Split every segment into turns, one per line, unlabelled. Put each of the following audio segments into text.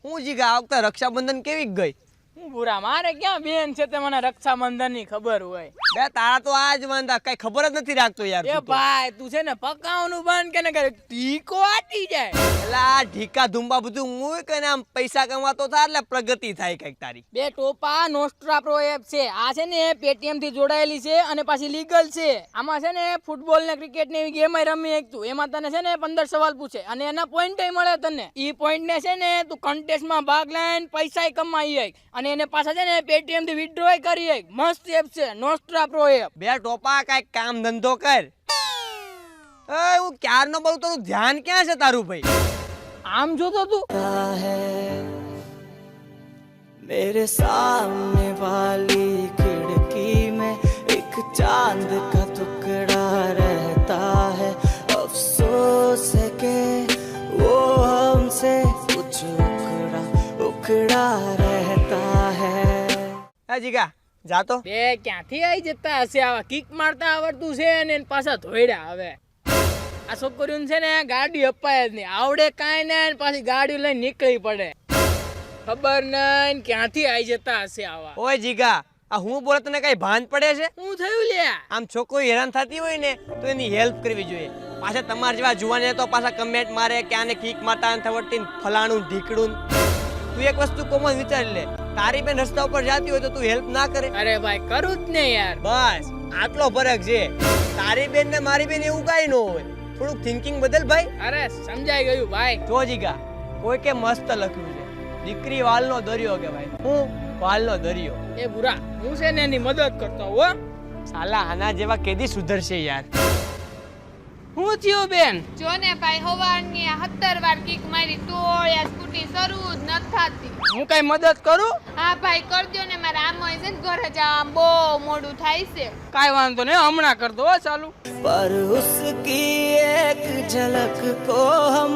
હું જીગા આ વખતે રક્ષાબંધન કેવી ગઈ?
હું બુરા મારે ક્યાં બેન છે તે મને રક્ષાબંધન ની ખબર હોય?
બે તારા તો આજ વાંધા કઈ ખબર જ નથી રાખતો યાર.
એ ભાઈ તું છે ને પકાવવાનું બંધ કે ને કરે ટીકો આટી જાય.
એલા ઢીકા ધુંબા બધું હું કે આમ પૈસા કમાતો થાય એટલે પ્રગતિ થાય કઈક તારી.
બે ટોપા નોસ્ટ્રા પ્રો એપ છે. આ છે ને પેટીએમ થી જોડાયેલી છે અને પાછી લીગલ છે. આમાં છે ને ફૂટબોલ ને ક્રિકેટ ને એવી ગેમ રમી એક તું. એમાં તને છે ને 15 સવાલ પૂછે અને એના પોઈન્ટ મળે તને. ઈ પોઈન્ટ ને છે ને તું કન્ટેસ્ટ માં ભાગ લઈને પૈસા કમાઈ એક અને એને પાછા છે ને પેટીએમ થી વિથડ્રો કરી એક. મસ્ત એપ છે નોસ્ટ્રા પ્રો એપ.
બે ટોપા કઈક કામ ધંધો કર. એ હું ક્યારનો બોલું તારું ધ્યાન ક્યાં છે તારું ભાઈ?
આમ જોતો તું
मेरे सामने वाली खिड़की में एक चांद का टुकड़ा रहता है अफसोस है कि वो हमसे कुछ उखड़ा रहता है.
હે જીગા જાતો
બે ક્યાંથી આવી જતા હશે આવા કિક મારતા આવડતું છે ને એને પાછા ધોઈડા. હવે આ છોકરીઓને છે ને ગાડી અપાય જ નહીં, આવડે કાંઈ ને પાછી ગાડી લઈને નીકળી પડે. ખબર નહીં ક્યાંથી આવી જતા હશે આવા.
ઓય જીગા આ હું બોલે તને કઈ ભાન પડે છે?
શું થયું લે?
આમ છોકરી હેરાન થતી હોય ને તો એની હેલ્પ કરવી જોઈએ. પાછા તમારા જેવા જુવાને તો પાછા કમેન્ટ મારે કે આને કિક મારતા નથી આવડતી ફલાણું ઢીકડું. તું એક વસ્તુ કોમન વિચારી લે, તારી બેન રસ્તા ઉપર જાતી હોય તો તું હેલ્પ ના કરે?
અરે ભાઈ કરું જ ને યાર.
બસ આટલો ફરક છે. તારી બેન ને મારી બેન એવું કાઈ ન હોય. થોડુંક થિંકિંગ બદલ ભાઈ.
અરે સમજાઈ ગયું ભાઈ.
જો જીગા કોઈ કે મસ્ત લખ્યું છે દીકરી વાલનો દરિયો કે ભાઈ. હું વાલનો દરિયો.
એ બુરા હું છે ને એની મદદ કરતો હો.
સાલા આના જેવા કેદી સુધરશે યાર.
હું થયું બેન?
જો ને ભાઈ હવારની 17 વાર કિક મારી તો આ સ્કૂટી શરૂ જ ન થતી.
હું કઈ મદદ કરું?
હા ભાઈ કરજો ને, મારે આમ હોય છે ને ઘરે જવામાં બહુ મોડું થાય છે.
કાઈ વાંધો નહીં હમણાં કર દો હો ચાલુ.
पर उसकी एक झलक को हम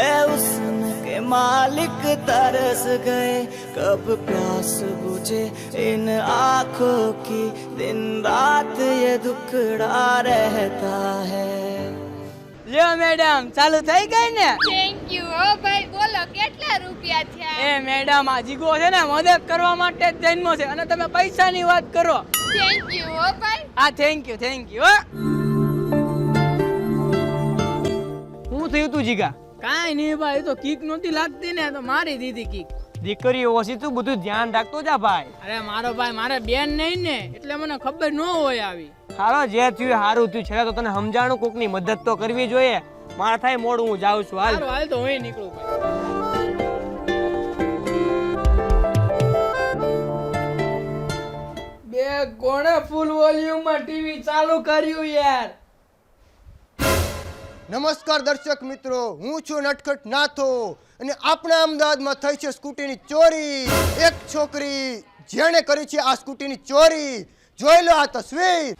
ए हुस्न के मालिक तरस गए कब प्यास बुझे इन आँखों की दिन रात ये दुखड़ा रहता है.
લ્યો મેડમ ચાલુ થઈ ગઈ ને?
થેન્ક યુ હો ભાઈ. બોલો કેટલા રૂપિયા થયા?
એ મેડમ આ જીગો છે ને મદદ કરવા માટે જ જન્મો છે અને તમે પૈસાની વાત કરો.
થેન્ક યુ હો ભાઈ.
હા થેન્ક યુ હો.
શું થયું તું જીગા?
કાઈ નહીં ભાઈ તો કિક નહોતી લાગતી ને તો મારી દીધી કિક.
દીકરી ઓછી તું બધું ધ્યાન રાખતો જા ભાઈ.
અરે મારો ભાઈ મારે બેન નહીં ને એટલે મને ખબર ન હોય આવી.
હારો જે થયું હારું થયું. છેલ્લે તો તને સમજાણું કોકની મદદ તો કરવી જોઈએ. મારા થાય મોડું હું જાઉં છું. હાલ
હાલ તો હું નીકળું ભાઈ. બે કોણે ફૂલ વોલ્યુમ માં ટીવી ચાલુ કર્યું યાર?
નમસ્કાર દર્શક મિત્રો, હું છું નટખટ નાથો અને આપણા અમદાવાદમાં થઈ છે સ્કૂટીની ચોરી. એક છોકરી જેણે કરી છે આ સ્કૂટીની ચોરી. જોઈ લો આ તસવીર.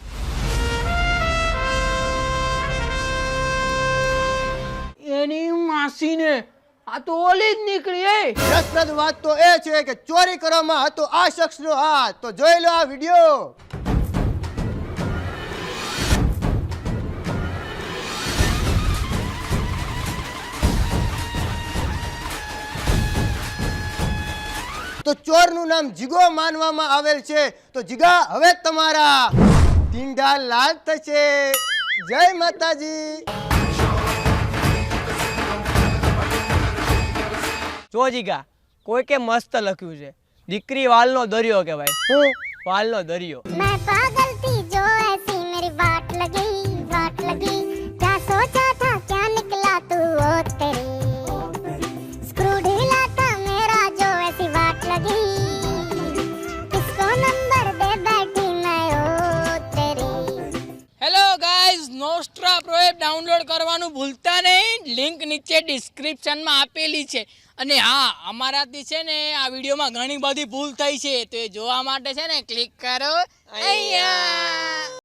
એની માસીને આ તો ઓલી જ નીકળી.
રસપ્રદ વાત તો એ છે કે ચોરી કરવામાં હતો આ શખ્સનો હાથ. તો જોઈ લો આ વિડીયો. તો ચોરનું નામ જીગો માનવામાં આવેલ છે. તો જીગા હવે તમારા ટીંડા લાલ થશે. જય માતાજી.
જો જીગા કોઈ કે મસ્ત લખ્યું છે દીકરી વાલનો દરિયો કે ભાઈ. હું વાલનો દરિયો.
मैं पागल थी जो ऐसी मेरी वाट लगी क्या सोचा था क्या निकला तू वो तेरी स्क्रू ढीला था मेरा जो ऐसी वाट लगी किसको नंबर दे बैठी मैं ओ तेरी.
Hello guys Nostra Pro app download કરવાનું ભૂલતા નહીં. લિંક નીચે ડિસ્ક્રિપ્શનમાં આપેલી છે. અને હા અમારાથી છે ને આ વિડીયોમાં ઘણી બધી ભૂલ થઈ છે તો એ જોવા માટે છે ને ક્લિક કરો અહીંયા.